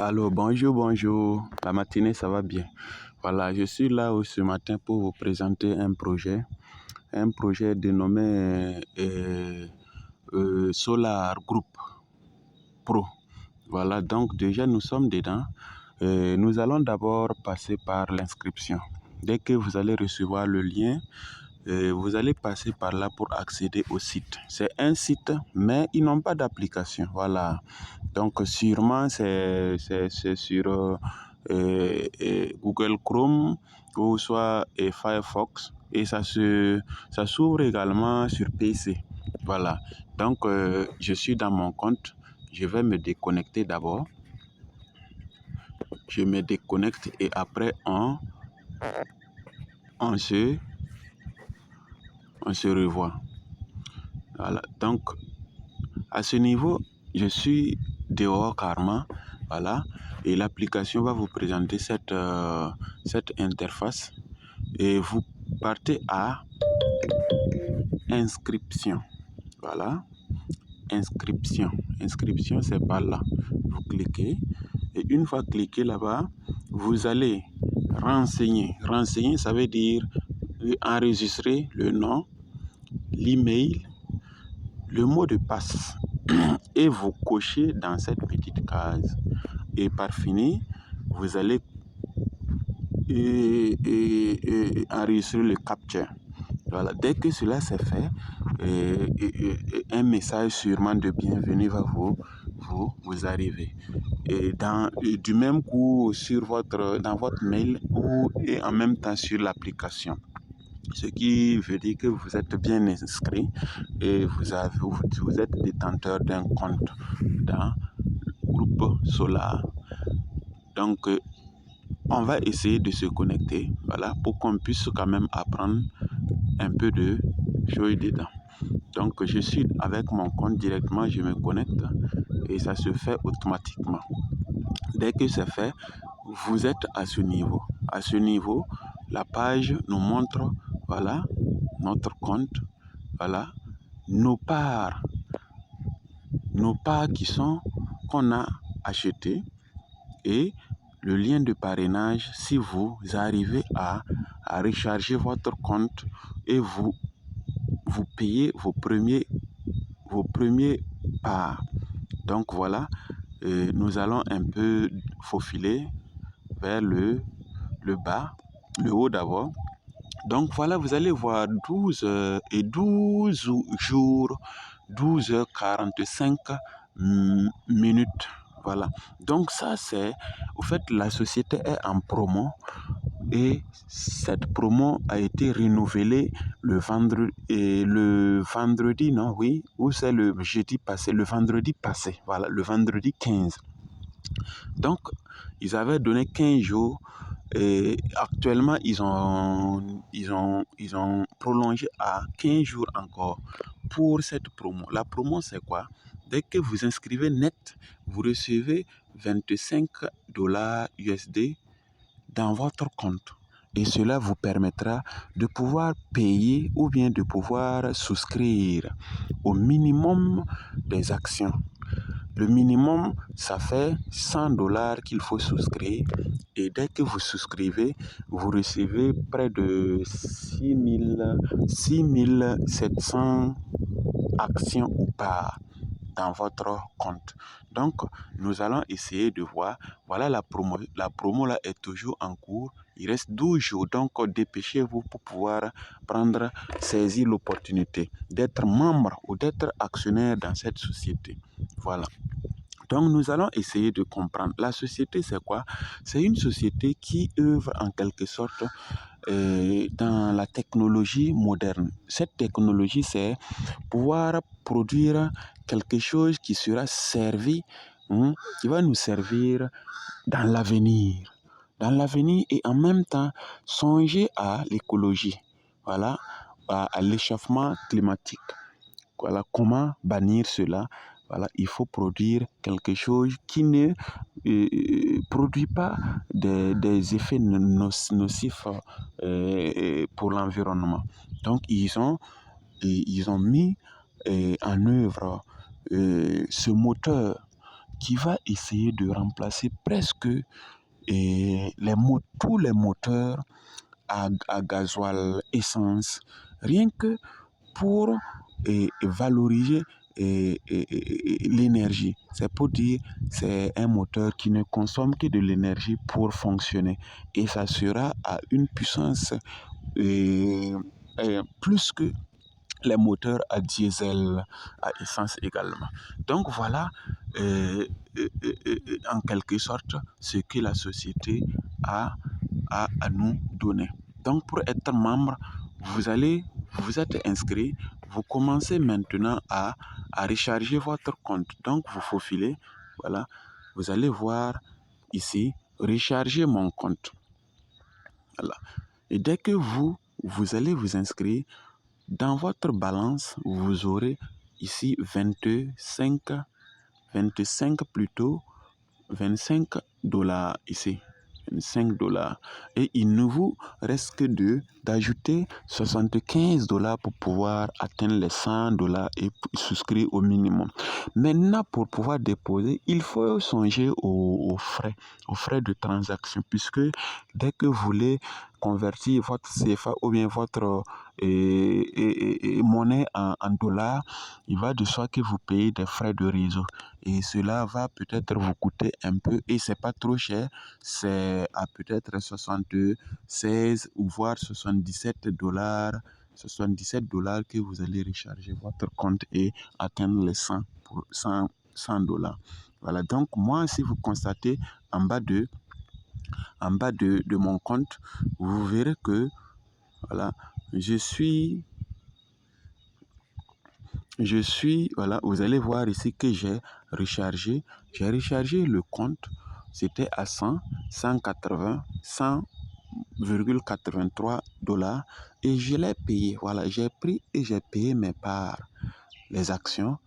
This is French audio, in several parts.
Allô, bonjour, bonjour. La matinée, ça va bien. Voilà, je suis là ce matin pour vous présenter un projet dénommé Solar Group Pro. Voilà, donc déjà nous sommes dedans. Nous allons d'abord passer par l'inscription. Dès que vous allez recevoir le lien, vous allez passer par là pour accéder au site. C'est un site, mais ils n'ont pas d'application. Voilà. Donc, sûrement, c'est sur Google Chrome ou soit Firefox. Et ça s'ouvre également sur PC. Voilà. Donc, je suis dans mon compte. Je vais me déconnecter d'abord. Je me déconnecte et après, on se revoit. Voilà. Donc, à ce niveau, je suis dehors carrément. Voilà. Et l'application va vous présenter cette interface. Et vous partez à inscription. Voilà. Inscription. Inscription, c'est par là. Vous cliquez. Et une fois cliqué là-bas, vous allez renseigner. Renseigner, ça veut dire enregistrer le nom, l'email, le mot de passe. Et vous cochez dans cette petite case. Et par fini, vous allez enregistrer le captcha. Voilà. Dès que cela c'est fait, un message sûrement de bienvenue va vous arriver. Et du même coup dans votre mail et en même temps sur l'application. Ce qui veut dire que vous êtes bien inscrit et vous êtes détenteur d'un compte dans Groupe Solar. Donc, on va essayer de se connecter, voilà, pour qu'on puisse quand même apprendre un peu de choses dedans. Donc, je suis avec mon compte directement, je me connecte et ça se fait automatiquement. Dès que c'est fait, vous êtes à ce niveau. À ce niveau, la page nous montre, voilà, notre compte, voilà, nos parts qu'on a achetées et le lien de parrainage si vous arrivez à recharger votre compte et vous payez vos premiers parts. Donc voilà, nous allons un peu faufiler vers le bas, le haut d'abord. Donc voilà, vous allez voir 12 jours, 12h45 minutes. Voilà. Donc ça c'est, au fait, la société est en promo et cette promo a été renouvelée le vendredi, non, oui, ou c'est le jeudi passé, le vendredi passé, voilà, le vendredi 15. Donc, ils avaient donné 15 jours et actuellement, ils ont prolongé à 15 jours encore pour cette promo. La promo, c'est quoi? Dès que vous inscrivez net, vous recevez 25 dollars USD dans votre compte. Et cela vous permettra de pouvoir payer ou bien de pouvoir souscrire au minimum des actions. Le minimum, ça fait 100 dollars qu'il faut souscrire. Et dès que vous souscrivez, vous recevez près de 6700 actions ou parts dans votre compte. Donc, nous allons essayer de voir. Voilà la promo. La promo là est toujours en cours. Il reste 12 jours. Donc, dépêchez-vous pour pouvoir saisir l'opportunité d'être membre ou d'être actionnaire dans cette société. Voilà. Donc, nous allons essayer de comprendre. La société, c'est quoi? C'est une société qui œuvre en quelque sorte dans la technologie moderne. Cette technologie, c'est pouvoir produire quelque chose qui sera servi, qui va nous servir dans l'avenir. Dans l'avenir et en même temps, songer à l'écologie, voilà, à l'échauffement climatique. Voilà, comment bannir cela? Voilà, il faut produire quelque chose qui ne produit pas des effets nocifs pour l'environnement. Donc, ils ont mis en œuvre ce moteur qui va essayer de remplacer presque tous les moteurs à gasoil, essence, rien que pour valoriser l'énergie. C'est pour dire c'est un moteur qui ne consomme que de l'énergie pour fonctionner et ça sera à une puissance plus que les moteurs à diesel, à essence également. Donc voilà, en quelque sorte, ce que la société a à nous donner. Donc pour être membre, vous êtes inscrit, vous commencez maintenant à recharger votre compte. Donc vous faufilez, voilà, vous allez voir ici, recharger mon compte. Voilà. Et dès que vous allez vous inscrire, dans votre balance, vous aurez ici 25 plutôt, 25 dollars ici. 25 dollars. Et il ne vous reste que d'ajouter 75 dollars pour pouvoir atteindre les 100 dollars et souscrire au minimum. Maintenant, pour pouvoir déposer, il faut songer aux frais de transaction, puisque dès que vous voulez convertir votre CFA ou bien votre monnaie en dollars, il va de soi que vous payez des frais de réseau. Et cela va peut-être vous coûter un peu et c'est pas trop cher. C'est à peut-être 76 ou voire 77 dollars. 77 dollars que vous allez recharger votre compte et atteindre les 100 dollars. Voilà, donc moi, si vous constatez en bas de mon compte, vous verrez que voilà, voilà, vous allez voir ici que j'ai rechargé le compte, c'était à 180, 100,83 dollars et je l'ai payé. Voilà, j'ai pris et j'ai payé mes parts, les actions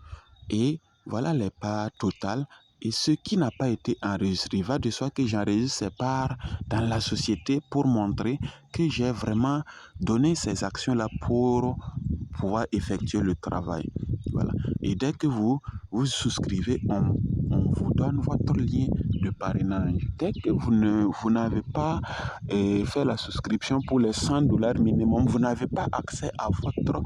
et voilà les parts totales. Et ce qui n'a pas été enregistré, va de soi que j'enregistre ces parts dans la société pour montrer que j'ai vraiment donné ces actions-là pour pouvoir effectuer le travail. Voilà. Et dès que vous souscrivez, on vous donne votre lien de parrainage. Dès que vous n'avez pas fait la souscription pour les 100 dollars minimum, vous n'avez pas accès à votre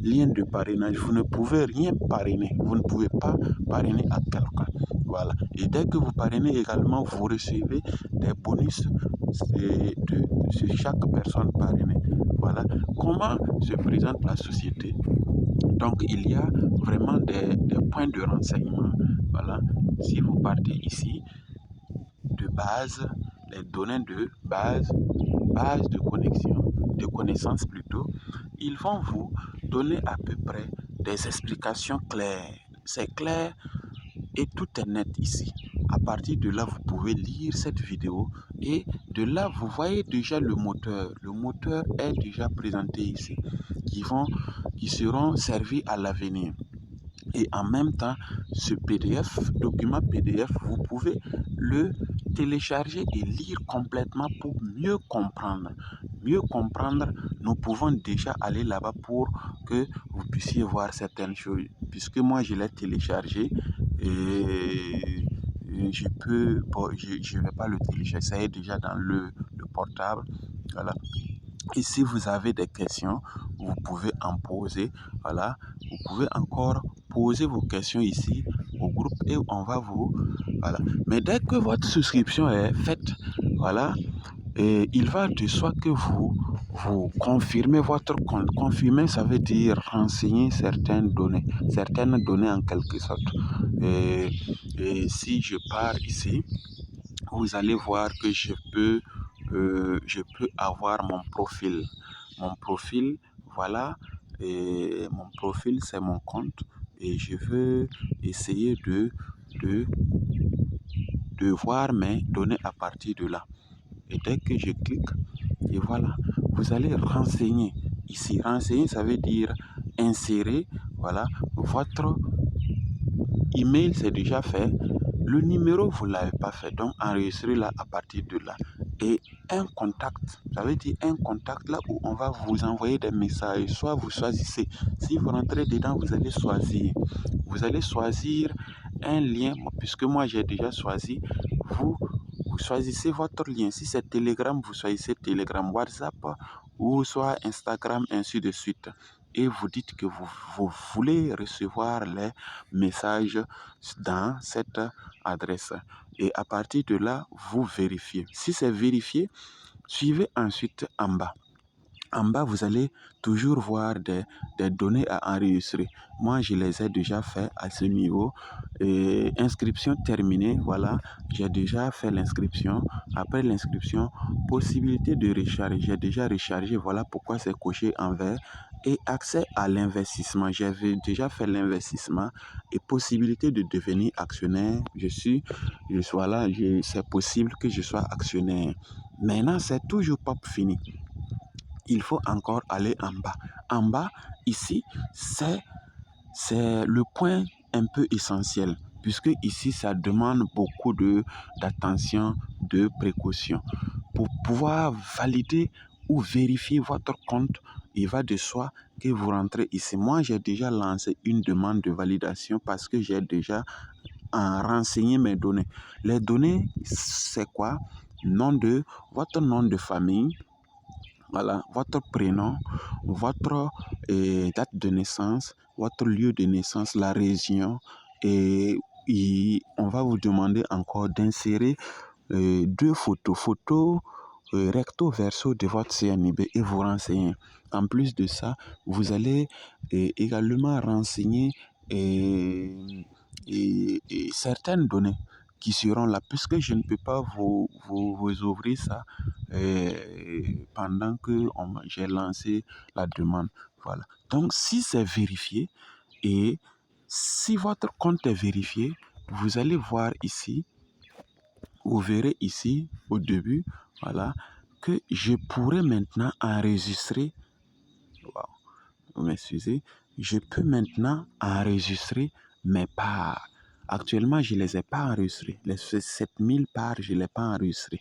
lien de parrainage. Vous ne pouvez rien parrainer. Vous ne pouvez pas parrainer à quelqu'un. Voilà. Et dès que vous parrainez également, vous recevez des bonus sur chaque personne parrainée. Voilà comment se présente la société. Donc, il y a vraiment des points de renseignement. Voilà. Si vous partez ici, de base, les données de base de connexion, de connaissances plutôt, ils vont vous donner à peu près des explications claires. C'est clair et tout est net ici. À partir de là, vous pouvez lire cette vidéo et de là, vous voyez déjà le moteur. Le moteur est déjà présenté ici, qui seront servis à l'avenir. Et en même temps, ce document PDF, vous pouvez le télécharger et lire complètement pour mieux comprendre. Mieux comprendre, nous pouvons déjà aller là-bas pour que vous puissiez voir certaines choses. Puisque moi, je l'ai téléchargé et je ne vais pas le télécharger. Ça est déjà dans le portable. Voilà. Et si vous avez des questions, vous pouvez en poser. Voilà. Vous pouvez encore poser vos questions ici au groupe et on va vous... Voilà. Mais dès que votre souscription est faite, voilà, et il va de soi que vous confirmez votre compte. Confirmer, ça veut dire renseigner certaines données en quelque sorte. Et si je pars ici, vous allez voir que je peux avoir mon profil. Mon profil, voilà, et mon profil, c'est mon compte. Et je veux essayer de voir mes données à partir de là. Et dès que je clique, et voilà, vous allez renseigner. Ici, renseigner, ça veut dire insérer, voilà, votre email, c'est déjà fait. Le numéro, vous ne l'avez pas fait. Donc, enregistrez là à partir de là. Et un contact, ça veut dire un contact là où on va vous envoyer des messages. Soit vous choisissez. Si vous rentrez dedans, vous allez choisir. Vous allez choisir un lien, puisque moi j'ai déjà choisi, vous, vous choisissez votre lien. Si c'est Telegram, vous choisissez Telegram, WhatsApp ou soit Instagram, ainsi de suite. Et vous dites que vous voulez recevoir les messages dans cette adresse. Et à partir de là, vous vérifiez. Si c'est vérifié, suivez ensuite en bas. En bas, vous allez toujours voir des données à enregistrer. Moi, je les ai déjà fait à ce niveau. Et inscription terminée, voilà. J'ai déjà fait l'inscription. Après l'inscription, possibilité de recharger. J'ai déjà rechargé, voilà pourquoi c'est coché en vert. Et accès à l'investissement. J'avais déjà fait l'investissement et possibilité de devenir actionnaire. Voilà, c'est possible que je sois actionnaire. Maintenant, c'est toujours pas fini. Il faut encore aller en bas. En bas, ici, c'est le point un peu essentiel, puisque ici, ça demande beaucoup d'attention, de précaution. Pour pouvoir valider ou vérifier votre compte, il va de soi que vous rentrez ici. Moi, j'ai déjà lancé une demande de validation parce que j'ai déjà renseigné mes données. Les données, c'est quoi? Votre nom de famille, voilà, votre prénom, votre date de naissance, votre lieu de naissance, la région, et on va vous demander encore d'insérer deux photos recto verso de votre CNIB et vous renseigner. En plus de ça, vous allez également renseigner certaines données qui seront là, puisque je ne peux pas vous ouvrir ça pendant que j'ai lancé la demande. Voilà. Donc, si c'est vérifié et si votre compte est vérifié, vous allez voir ici, vous verrez ici au début, voilà, que je pourrais maintenant enregistrer. Wow, vous m'excusez, je peux maintenant enregistrer mes parts. Actuellement, je ne les ai pas enregistrées. Les 7000 parts, je ne les ai pas enregistrées.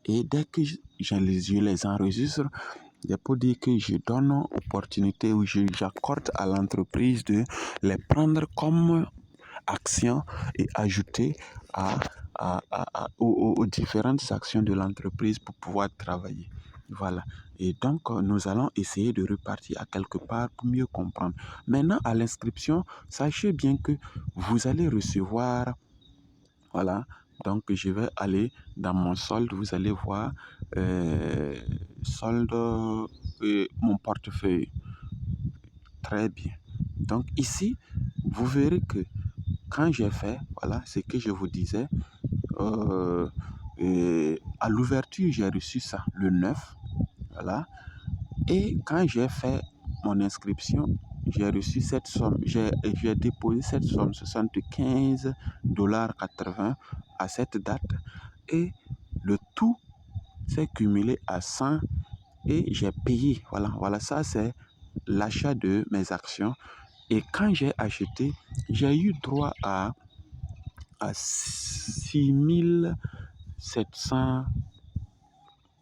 Et dès que je les enregistre, je peux dire que je donne opportunité ou j'accorde à l'entreprise de les prendre comme action et ajouter aux différentes actions de l'entreprise pour pouvoir travailler. Voilà. Et donc, nous allons essayer de repartir à quelque part pour mieux comprendre. Maintenant, à l'inscription, sachez bien que vous allez recevoir, voilà, donc je vais aller dans mon solde, vous allez voir solde, mon portefeuille. Très bien. Donc ici, vous verrez que quand j'ai fait, voilà, ce que je vous disais, à l'ouverture, j'ai reçu ça le 9, voilà. Et quand j'ai fait mon inscription, j'ai reçu cette somme, j'ai déposé cette somme, 75,80 $ à cette date. Et le tout s'est cumulé à 100 et j'ai payé. Voilà, voilà, ça c'est l'achat de mes actions. Et quand j'ai acheté, j'ai eu droit à 6700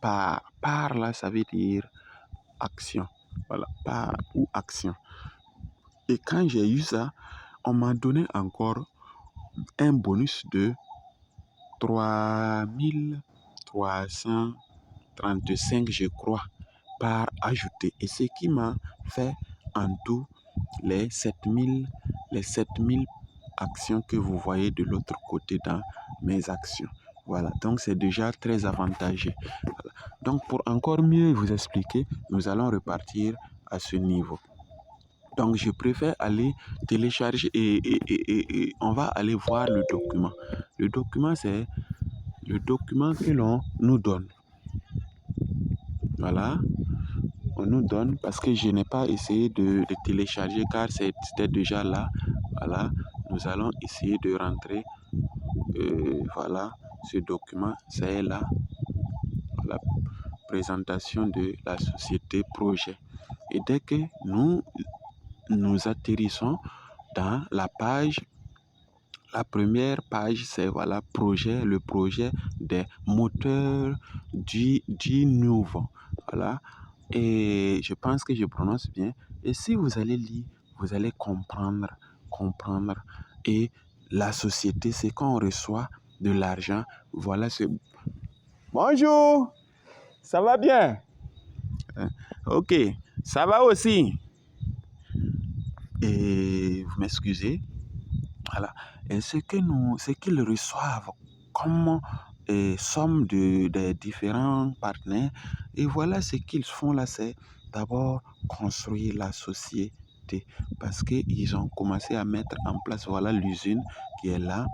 par. Par là, ça veut dire action. Voilà, par ou action. Et quand j'ai eu ça, on m'a donné encore un bonus de 3335, je crois, par ajouté. Et ce qui m'a fait en tout les 7000 actions que vous voyez de l'autre côté dans mes actions. Voilà, donc c'est déjà très avantageux. Voilà. Donc pour encore mieux vous expliquer, nous allons repartir à ce niveau. Donc je préfère aller télécharger et on va aller voir le document. Le document, c'est le document que l'on nous donne. Voilà, on nous donne parce que je n'ai pas essayé de télécharger car c'était déjà là. Voilà, nous allons essayer de rentrer. Voilà, ce document, c'est là. La présentation de la société projet. Et dès que nous atterrissons dans la page, la première page, c'est voilà, projet, le projet des moteurs du nouveau. Voilà. Et je pense que je prononce bien. Et si vous allez lire, vous allez comprendre. Et la société, c'est quand on reçoit de l'argent. Voilà, c'est... Bonjour, ça va bien? Ok, ça va aussi. Et vous m'excusez. Voilà. Et ce qu'ils reçoivent comme somme des différents partenaires. Et voilà ce qu'ils font là, c'est d'abord construire la société. Parce qu'ils ont commencé à mettre en place, voilà l'usine qui est là.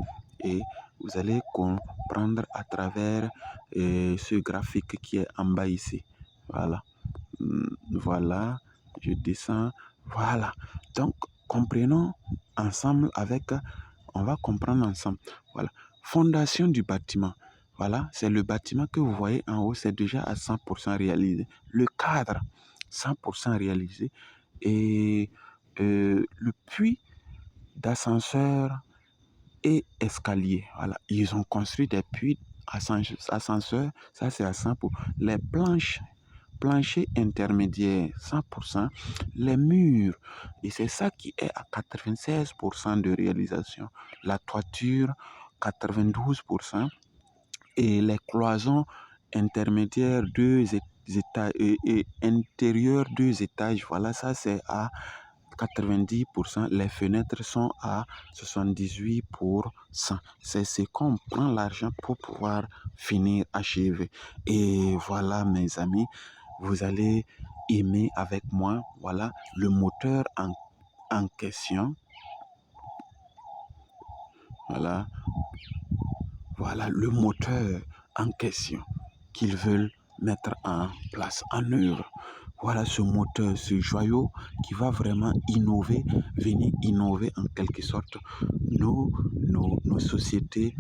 Et vous allez comprendre à travers ce graphique qui est en bas ici. Voilà. Voilà. Je descends. Voilà. Donc, comprenons ensemble on va comprendre ensemble. Voilà. Fondation du bâtiment. Voilà, c'est le bâtiment que vous voyez en haut, c'est déjà à 100% réalisé. Le cadre, 100% réalisé. Et le puits d'ascenseur et escalier. Voilà, ils ont construit des puits ascenseurs, ça c'est à 100%. Les planchers intermédiaires, 100%, les murs, et c'est ça qui est à 96% de réalisation. La toiture, 92%, et les cloisons intermédiaires, étages, et intérieurs, 2 étages, voilà, ça c'est à 90%, les fenêtres sont à 78%. C'est ce qu'on prend l'argent pour pouvoir finir, achever. Et voilà, mes amis, vous allez aimer avec moi, voilà, le moteur en question. Voilà, voilà le moteur en question qu'ils veulent mettre en place, en œuvre. Voilà ce moteur, ce joyau qui va vraiment innover, venir innover en quelque sorte nos sociétés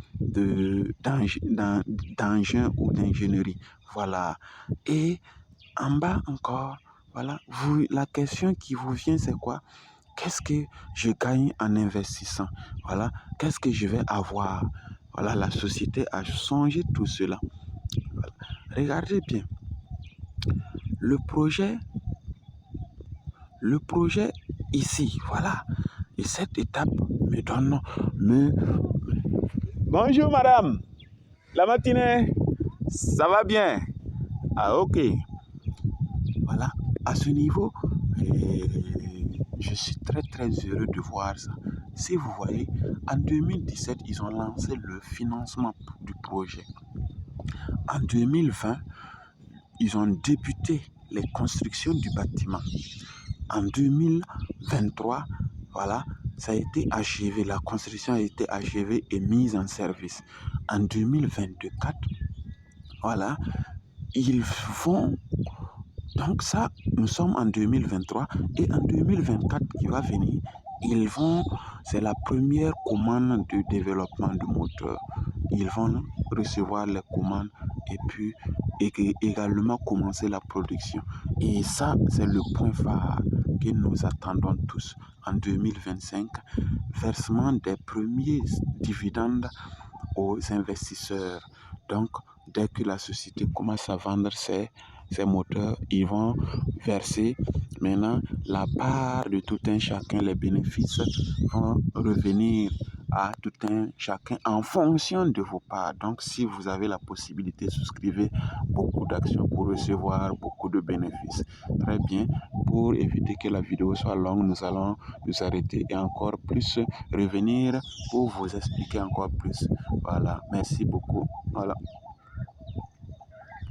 d'engins ou d'ingénierie. Voilà. Et en bas encore, voilà, la question qui vous vient, c'est quoi? Qu'est-ce que je gagne en investissant? Voilà, qu'est-ce que je vais avoir? Voilà, la société a changé tout cela. Voilà. Regardez bien. Le projet ici, voilà. Et cette étape me donne... Bonjour madame, la matinée, ça va bien? Ah ok. Voilà, à ce niveau, je suis très très heureux de voir ça. Si vous voyez, en 2017, ils ont lancé le financement du projet. En 2020, ils ont débuté les constructions du bâtiment. En 2023, voilà, ça a été achevé, la construction a été achevée et mise en service. En 2024, voilà, ils vont... Donc ça, nous sommes en 2023 et en 2024 qui va venir, c'est la première commande de développement du moteur. Ils vont recevoir les commandes et puis également commencer la production. Et ça, c'est le point phare que nous attendons tous. En 2025, versement des premiers dividendes aux investisseurs. Donc, dès que la société commence à vendre ses moteurs, ils vont verser maintenant la part de tout un chacun. Les bénéfices vont revenir à tout un chacun en fonction de vos parts. Donc, si vous avez la possibilité, souscrivez beaucoup d'actions pour recevoir beaucoup de bénéfices. Très bien. Pour éviter que la vidéo soit longue, nous allons nous arrêter et encore plus revenir pour vous expliquer encore plus. Voilà. Merci beaucoup. Voilà.